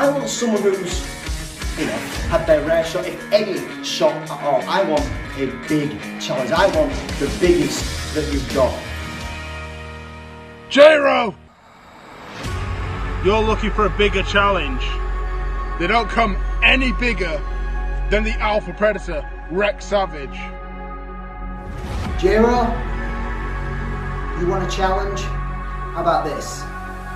I want someone who's, you know, had their rare shot, if any shot at all. I want a big challenge. I want the biggest that you've got. Jayrow! You're looking for a bigger challenge. They don't come any bigger than the Alpha Predator, Rex Savage. Jayrow, you want a challenge? How about this?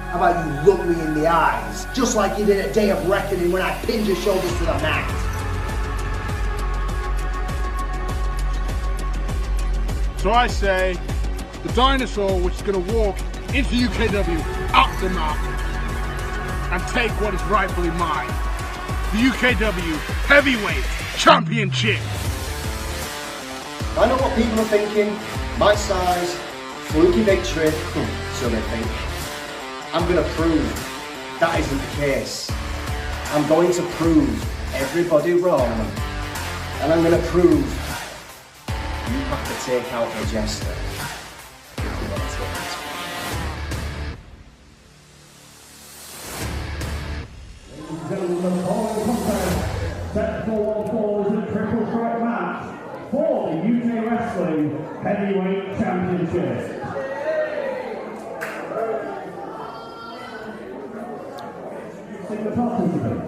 How about you look me in the eyes, just like you did at Day of Reckoning when I pinned your shoulders to the mat. So I say, the dinosaur which is going to walk into UKW aftermath and take what is rightfully mine, the UKW Heavyweight Championship. I know what people are thinking. My size, fluky victory, so they think. I'm going to prove that isn't the case. I'm going to prove everybody wrong, and I'm going to prove you have to take out the jester if you want to take this one. Ladies and gentlemen, the following contest set for one fall is a triple threat match for the UK Wrestling Heavyweight Championship. Take the participants.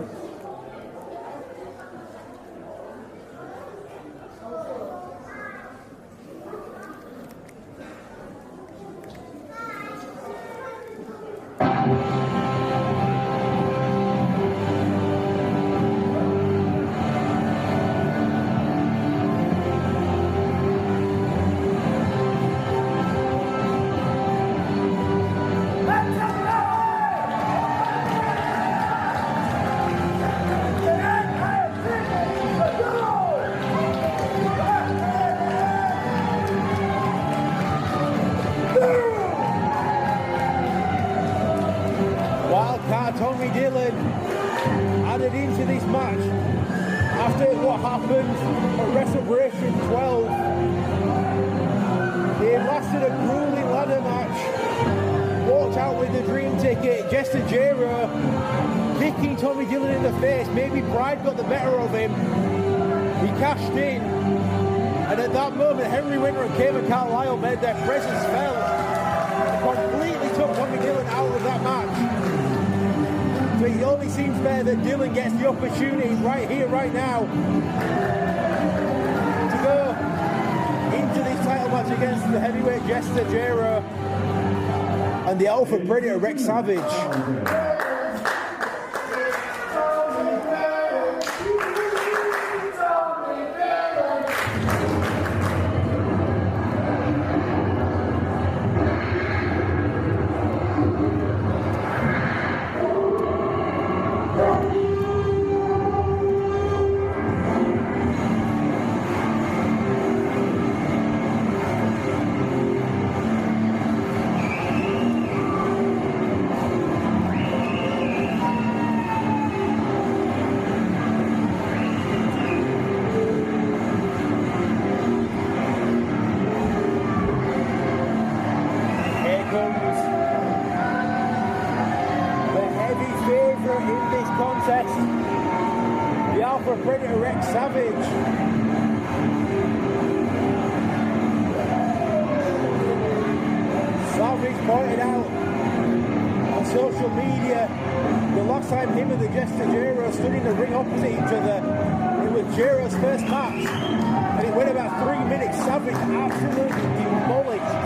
Wildcard Dillon added into this match after what happened at WrestleMania 12. They lasted a grueling ladder match, walked out with the dream ticket. Jester Jayrow kicking Tommy Dillon in the face. Maybe pride got the better of him. He cashed in, and at that moment Henry Winter and Kevin Carlisle made their presence felt and completely took Tommy Dillon out of that match. So it only seems fair that Dillon gets the opportunity right here, right now, to go into this title match against the heavyweight Jester Jayrow and the Alpha Predator Rex Savage. The Alpha Predator Rex Savage. Savage pointed out on social media the last time him and the Jester Jayrow stood in the ring opposite each other, it was Jayrow's first match, and it went about 3 minutes. Savage absolutely demolished.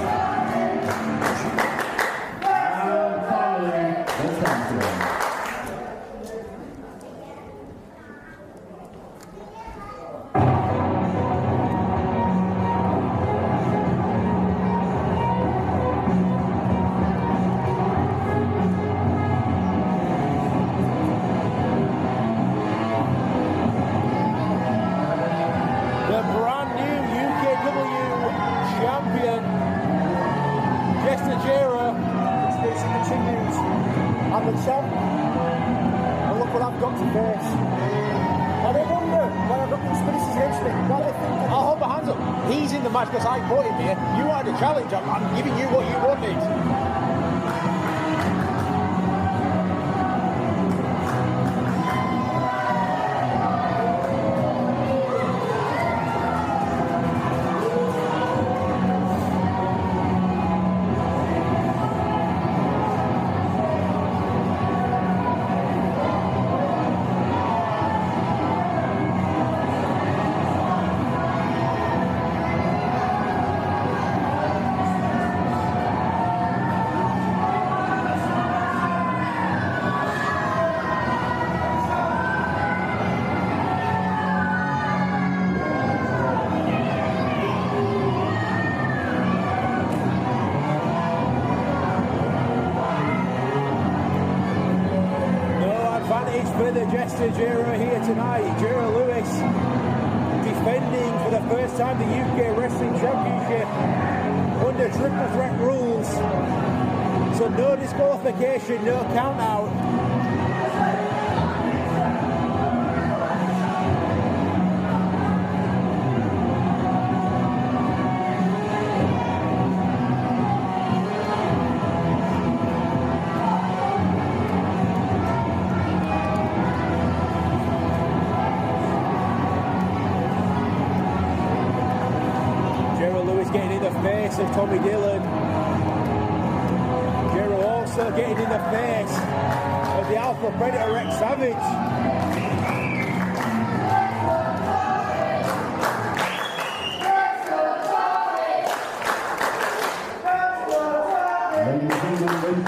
I'm the champ, and look what I've got to face. I don't wonder why I've got conspiracies against me. What are they thinking? I'll hold my hands up. He's in the match because I put him here. You wanted a challenge. I'm giving you what you wanted. Mr. Jayrow here tonight. Jayrow Lewis defending for the first time the UK Wrestling Championship under triple threat rules. So no disqualification, no count out. Getting in the face of Tommy Dillon. Jayrow also getting in the face of the Alpha Predator Rex Savage. Ladies and gentlemen,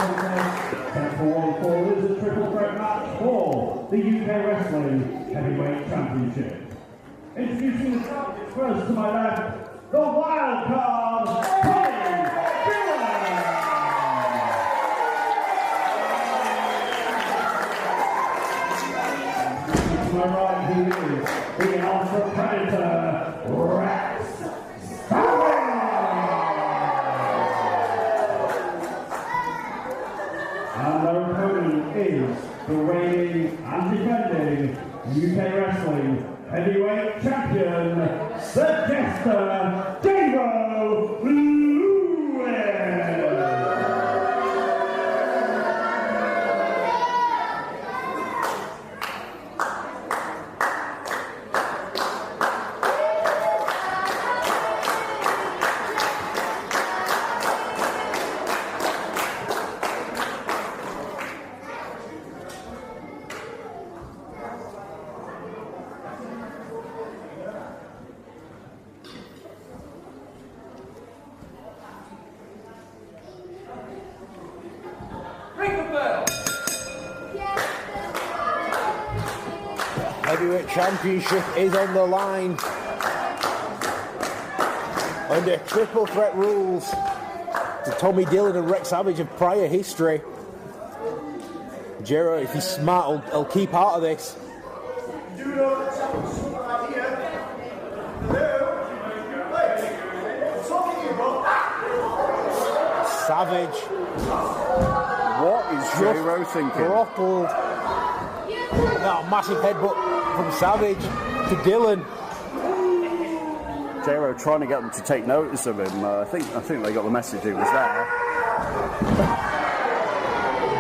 time for one fall is a triple threat match for the UK Wrestling Heavyweight Championship. Introducing the champions first to my left, the Wildcard, Dillon. To my right, he is the Alpha Predator, Rex Savage. And their opponent is the reigning and defending UK Wrestling Heavyweight Champion, the Jester, Jayrow Heavyweight Championship is on the line under triple threat rules. The Tommy Dillon and Rex Savage have prior history. Jayrow, if he's smart, he'll keep out of this. Savage. What is Jayrow thinking? Grappled. That massive headbutt from Savage to Dillon. Jayrow trying to get them to take notice of him. I think they got the message he was there.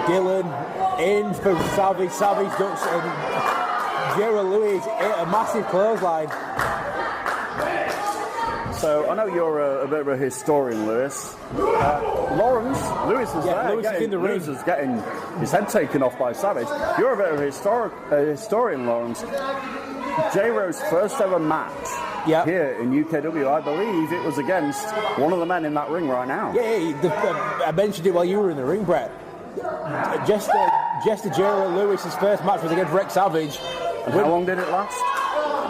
Dillon in for Savage. Savage ducks and Jayrow Lewis hit a massive clothesline. So I know you're a bit of a historian, Lewis. Lewis is there. Lewis is in the ring. Lewis is getting his head taken off by Savage. You're a bit of a historian, Lawrence. Jayrow's first ever match here in UKW, I believe it was against one of the men in that ring right now. I mentioned it while you were in the ring, Brett. Jester Jayrow Lewis's first match was against Rex Savage. And how long did it last?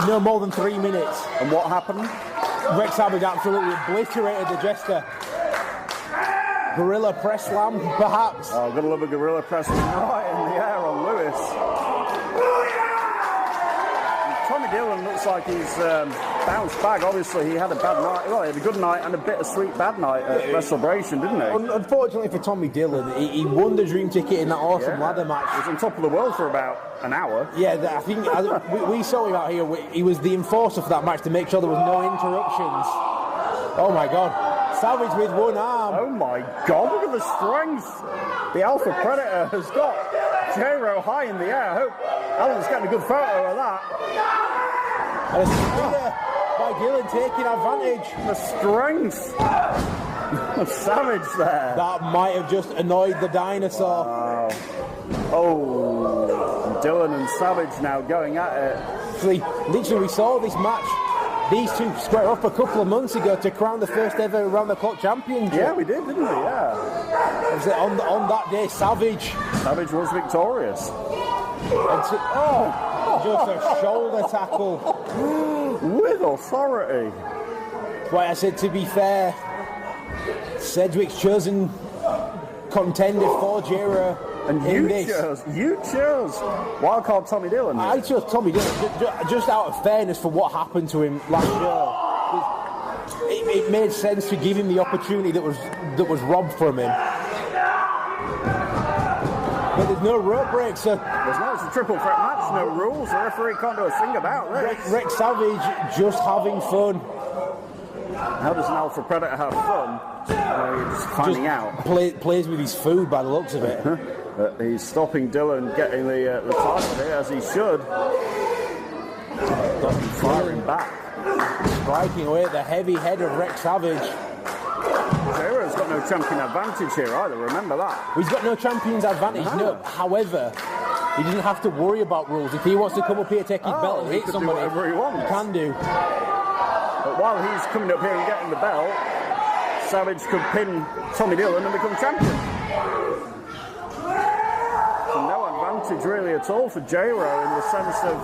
No more than 3 minutes. And what happened? Rex Savage absolutely obliterated the Jester. Gorilla press slam, perhaps. Oh, gotta love a gorilla press right in the air on Lewis. Tommy Dillon looks like he's bounced back. Obviously, he had a bad night. Well, he had a good night and a bittersweet bad night at WrestleBration, didn't he? Unfortunately for Tommy Dillon, he won the dream ticket in that awesome ladder match. He was on top of the world for about an hour. Yeah, I think we saw him out here. He was the enforcer for that match to make sure there was no interruptions. Oh my God. Savage with one arm. Oh my God, look at the strength. The Alpha Predator has got Jayrow high in the air. I hope Alan's getting a good photo of that. And a spear by Dillon taking advantage. The strength of Savage there. That might have just annoyed the dinosaur. Wow. Oh, Dillon and Savage now going at it. Literally, we saw this match. These two square up a couple of months ago to crown the first ever round-the-clock championship. Yeah, we did, didn't we? Yeah. On that day, Savage was victorious. Just a shoulder tackle. With authority. Why I said, to be fair, Sedgwick's chosen contender for Jayrow And you chose Wildcard Tommy Dillon. I chose Tommy Dillon just out of fairness for what happened to him last year. It made sense to give him the opportunity that was robbed from him. But there's no rope break, so it's a triple threat match, no rules. The referee can't do a thing about this. Rex Savage just having fun. How does an alpha predator have fun? You're just finding out. Plays with his food by the looks of it. But he's stopping Dillon getting the target here, as he should. Firing back. Striking away at the heavy head of Rex Savage. Jayrow's got no champion advantage here either, remember that. He's got no champion's advantage, no. However, he doesn't have to worry about rules. If he wants to come up here, take his belt and hit somebody, whatever he wants. He can do. But while he's coming up here and getting the belt, Savage could pin Tommy Dillon and become champion. So no advantage really at all for Jayrow in the sense of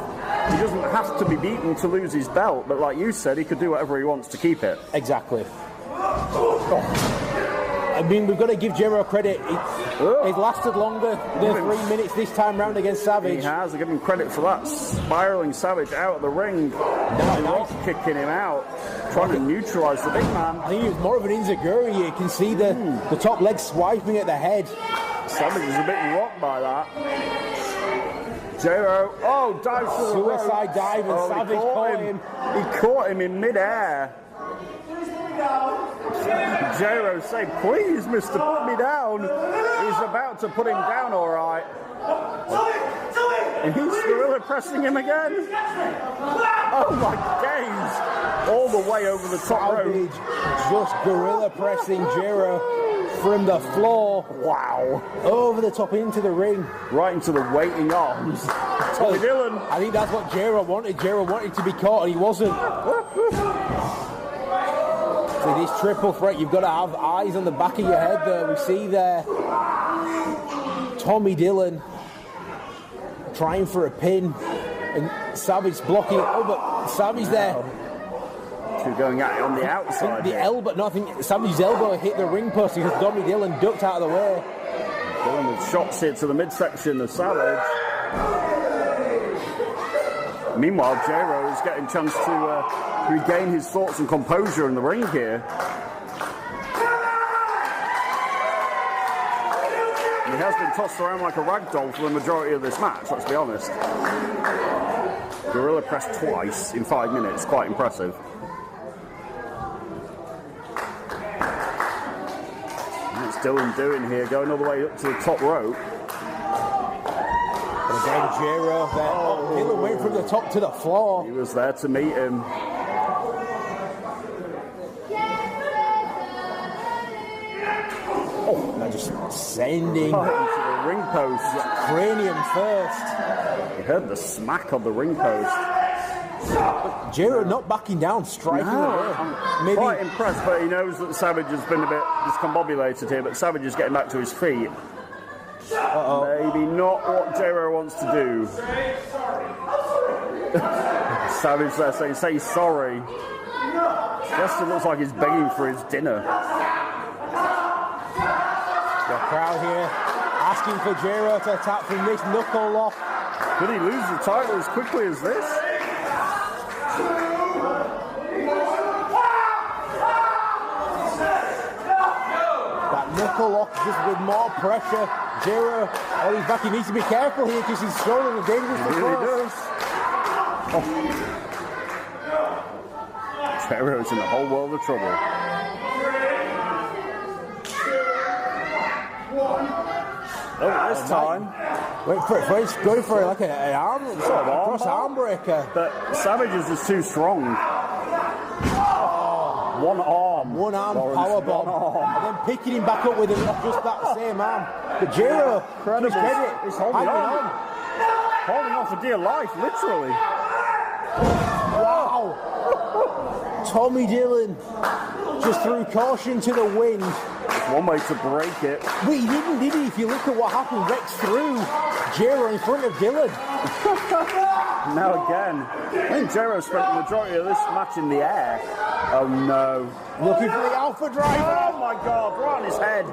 he doesn't have to be beaten to lose his belt, but like you said, he could do whatever he wants to keep it. Exactly. I mean, we've got to give Jayrow credit. He's lasted longer than 3 minutes this time round against Savage. He has. I give him credit for that. Spiraling Savage out of the ring. Nice. Kicking him out. Trying to neutralise the big man. I think it was more of an enziguri. You can see the top leg swiping at the head. Savage is a bit rocked by that. Jayrow, dives for the suicide dive, and Savage caught him. He caught him in mid-air. Jayrow saying, please, mister, put me down. He's about to put him down, all right. And he's gorilla pressing him again. Oh, my days. All the way over the top rope. Just gorilla pressing Jayrow from the floor. Wow. Over the top into the ring. Right into the waiting arms. Tommy Dillon. I think that's what Jayrow wanted. Jayrow wanted to be caught, and he wasn't. So this triple threat, you've got to have eyes on the back of your head there. We see there Tommy Dillon trying for a pin, and Savage blocking it. Oh, but Savage there. Two going at it on the outside. The elbow, no, I think Savage's elbow hit the ring post because Tommy Dillon ducked out of the way. Dillon with shots here to the midsection of Savage. Meanwhile, Jayrow is getting a chance to regain his thoughts and composure in the ring here. He has been tossed around like a rag doll for the majority of this match, let's be honest. Gorilla pressed twice in 5 minutes, quite impressive. What's Dillon doing here, going all the way up to the top rope? And again, Jayrow there. Dillon went from the top to the floor. He was there to meet him. They're just sending into the ring post. Cranium first. You heard the smack on the ring post. Jayrow not backing down, striking away. I'm quite impressed, but he knows that Savage has been a bit discombobulated here, but Savage is getting back to his feet. Maybe not what Jayrow wants to do. Savage there saying, say sorry. Just looks like he's begging for his dinner. The crowd here asking for Jayrow to attack from this knuckle lock. Could he lose the title as quickly as this? That knuckle lock just with more pressure. Jayrow, he's back. He needs to be careful here because he's throwing a dangerous He really does. Jayrow's in a whole world of trouble. This time. Wait for it. He's going for like an arm, sort of cross arm breaker. But Savage is just too strong. One arm. One arm powerbomb. And then picking him back up with just that same arm. But Jayrow, he's holding on. Holding on for dear life, literally. Wow. Tommy Dillon just threw caution to the wind. One way to break it. But he didn't, did he? If you look at what happened, Rex threw Jayrow in front of Dillon. Now again. I think Jayrow spent the majority of this match in the air. Oh no. Looking for the alpha driver. Oh my god, right on his head.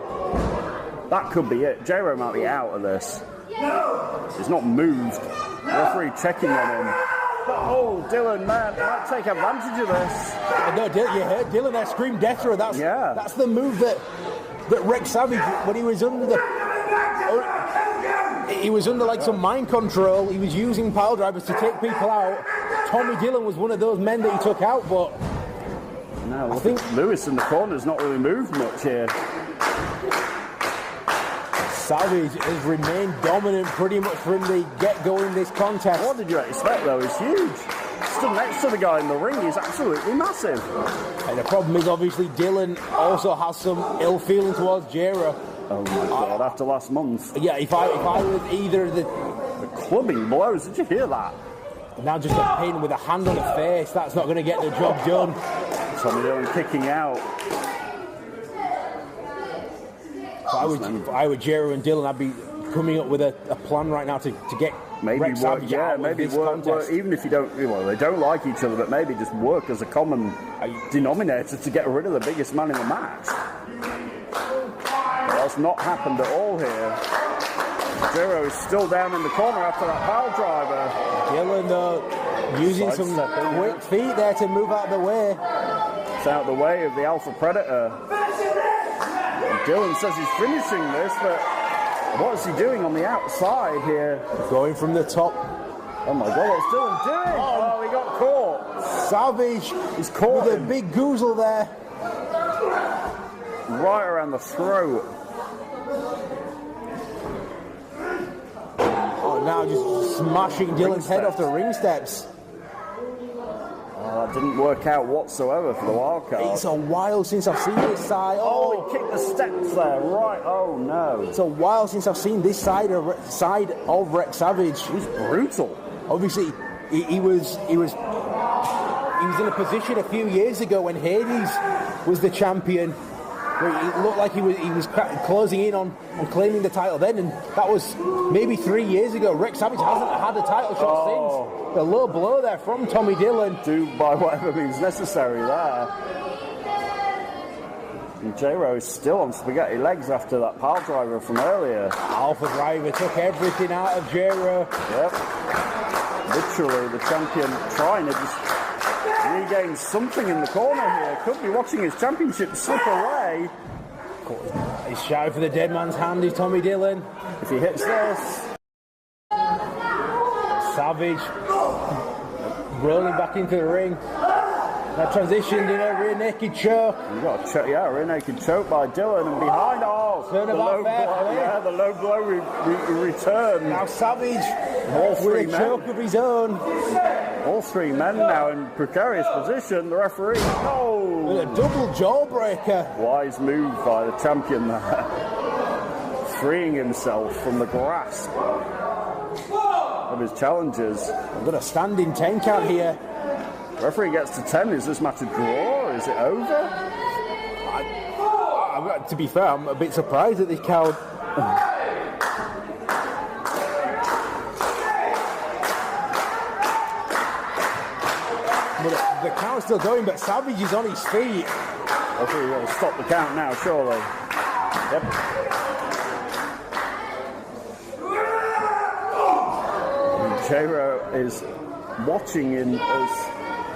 That could be it. Jayrow might be out of this. He's not moved. Referee checking on him. Oh, Dillon, man, might take advantage of this. No, you heard Dillon there scream death row. That's the move that Rex Savage, when he was under like some mind control, he was using pile drivers to take people out. Tommy Dillon was one of those men that he took out, but no, I think Lewis in the corner's not really moved much here. Savage has remained dominant pretty much from the get-go in this contest. What did you expect, though? He's huge. Stood next to the guy in the ring. He's absolutely massive. And the problem is, obviously, Dillon also has some ill feeling towards Jayrow. Oh my God! After last month. Yeah, if I was either the clubbing blows, did you hear that? Now just a pin with a hand on the face. That's not going to get the job done. Tommy Dillon kicking out. If I were Jayrow and Dillon, I'd be coming up with a plan right now to get Rex Savage out of this contest. Even if you don't, they don't like each other, but maybe just work as a common denominator to get rid of the biggest man in the match. That's not happened at all here. Jayrow is still down in the corner after that pile driver. Dillon using some quick feet there to move out of the way. It's out the way of the Alpha Predator. And Dillon says he's finishing this, but what is he doing on the outside here? Going from the top. Oh my God, what's Dillon doing? Oh, he got caught. Savage is caught with a big goozle there. Right around the throat. Oh, now just smashing Dillon's head off the ring steps. Oh, that didn't work out whatsoever for the Wildcard. It's a while since I've seen this side. Oh, he kicked the steps there, right. Oh, no. It's a while since I've seen this side of Rex Savage. He's brutal. Obviously, he was in a position a few years ago when Hades was the champion. It looked like he was closing in on claiming the title then, and that was maybe 3 years ago. Rex Savage hasn't had a title shot since. The low blow there from Tommy Dillon. Do by whatever means necessary there. And Jayrow is still on spaghetti legs after that pile driver from earlier. Alpha driver took everything out of Jayrow. Yep. Literally the champion trying to just regain something in the corner here. Could be watching his championship slip away. He's shouting for the dead man's hand, is Tommy Dillon. If he hits this. Savage rolling back into the ring. That transitioned in a rear naked choke. You got a rear naked choke by Dillon, and behind the low blow return. Now Savage with a choke of his own. All three men now in precarious position. The referee, with a double jawbreaker. Wise move by the champion there, freeing himself from the grasp of his challengers. I've got a standing 10 count here. Referee gets to 10. Is this match a draw? Is it over? To be fair, I'm a bit surprised at this count. But the count's still going, but Savage is on his feet. Referee will stop the count now, surely. Yep. Jayrow is watching in as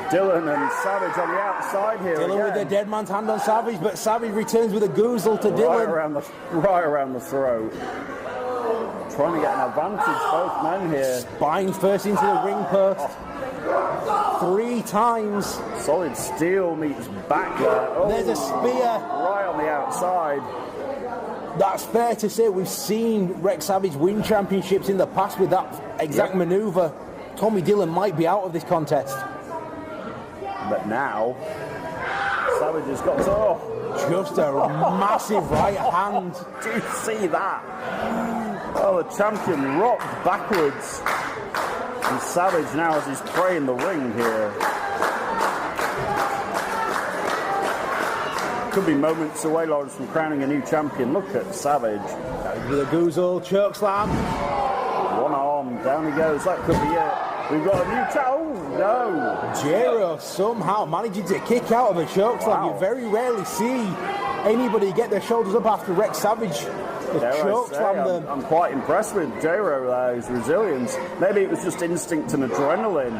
Dillon and Savage on the outside here. Dillon again. with the dead man's hand on Savage, but Savage returns with a goozle to Dillon. Right around the throat. Trying to get an advantage, both men here. Spine first into the ring post. 3 times. Solid steel meets back there. Oh, there's a spear. Right on the outside. That's fair to say. We've seen Rex Savage win championships in the past with that exact maneuver. Tommy Dillon might be out of this contest. But now, Savage has got to... Just a massive right hand. Do you see that? Oh, the champion rocked backwards. And Savage now has his prey in the ring here. Could be moments away, Lawrence, from crowning a new champion. Look at Savage. With a goozle, choke slam. One arm, down he goes. That could be it. We've got a new Oh, no. Jayrow somehow managing to kick out of a choke slam. You very rarely see anybody get their shoulders up after Rex Savage Dare I say, I'm quite impressed with Jayrow there, his resilience. Maybe it was just instinct and adrenaline.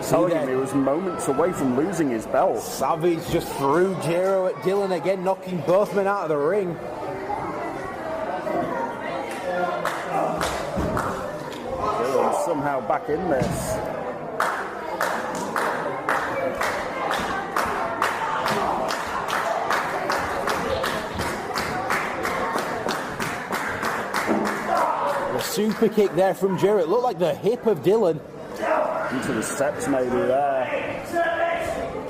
Telling him he was moments away from losing his belt. Savage just threw Jayrow at Dillon again, knocking both men out of the ring. Dillon's somehow back in this. Super kick there from Jayrow. It looked like the hip of Dillon. Into the steps maybe there.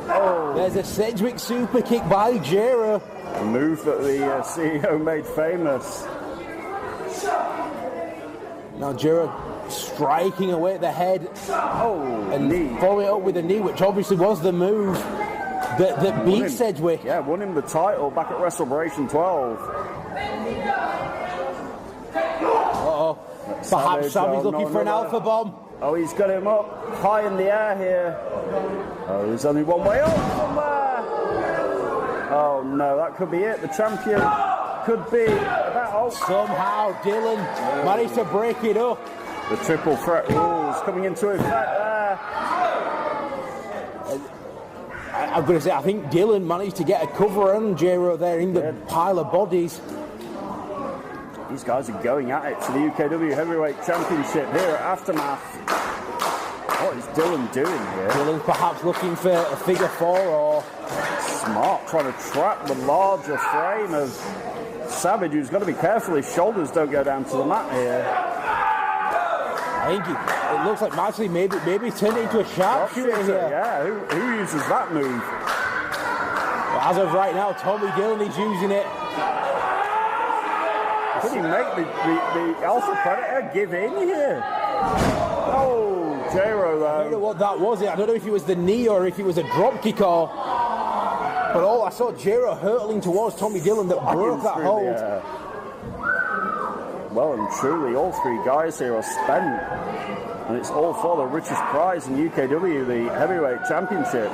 Oh. There's a Sedgwick super kick by Jayrow. A move that the CEO made famous. Now Jayrow striking away at the head. Oh, and knee. Following it up with a knee, which obviously was the move that beat Sedgwick. Yeah, won him the title back at WrestleMania 12. Uh-oh. Perhaps Sammy's looking for an alpha bomb. Oh, he's got him up high in the air here. Oh, there's only one way up somewhere. Oh no, that could be it. The champion could be about. Somehow Dillon managed to break it up. The triple threat rules coming into effect there. I'm going to say, I think Dillon managed to get a cover on Jayrow there in the pile of bodies. These guys are going at it for the UKW Heavyweight Championship here at Aftermath. What is Dillon doing here? Dillon perhaps looking for a figure four or... Smart, trying to trap the larger frame of Savage, who's got to be careful his shoulders don't go down to the mat here. I think it looks like actually maybe turned into a sharpshooter here. Yeah, who uses that move? Well, as of right now, Tommy Dillon is using it. Could he make the Alpha Predator give in here? Oh, Jayrow though. I don't know what that was. I don't know if it was the knee or if it was a drop kick or... But I saw Jayrow hurtling towards Tommy Dillon that broke that hold. Well and truly, all three guys here are spent. And it's all for the richest prize in UKW, the Heavyweight Championship.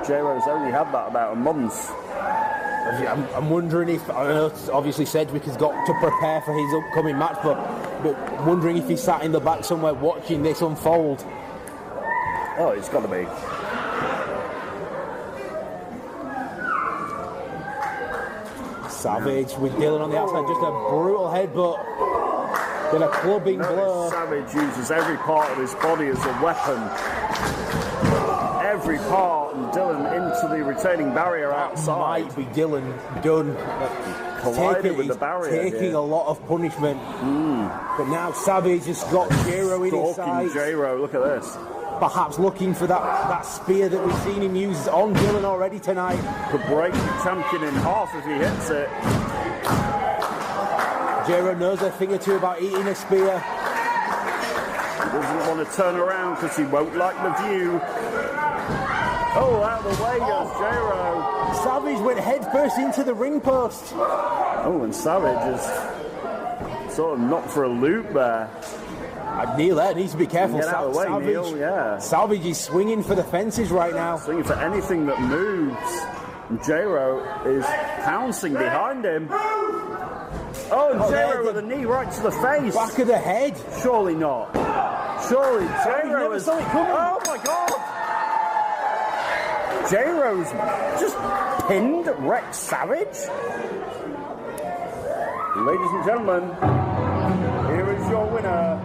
Jayrow's only had that about a month. I'm wondering if, I know obviously Sedgwick has got to prepare for his upcoming match, but wondering if he sat in the back somewhere watching this unfold. Oh, it's got to be. Savage with Dillon on the outside, just a brutal headbutt. Then a clubbing blow. Savage uses every part of his body as a weapon. Every part, and Dillon into the retaining barrier outside. Might be Dillon done. Collided with the barrier. Taking a lot of punishment. But now Savage has got Jayrow in his sights. Jayrow, look at this. Perhaps looking for that spear that we've seen him use on Dillon already tonight. Could break the champion in half if he hits it. Jayrow knows a thing or two about eating a spear. He doesn't want to turn around because he won't like the view. Oh, out of the way goes Jayrow. Savage went headfirst into the ring post. Oh, and Savage is sort of knocked for a loop there. Neil there needs to be careful. Get out of the way, Savage, Neil, yeah. Savage is swinging for the fences right now. Swinging for anything that moves. And Jayrow is pouncing behind him. Oh, and Jayrow with a knee right to the face. Back of the head. Surely not. Surely Jayrow is... saw it coming. Oh, my God. Jayrow's just pinned Rex Savage. Ladies and gentlemen, here is your winner,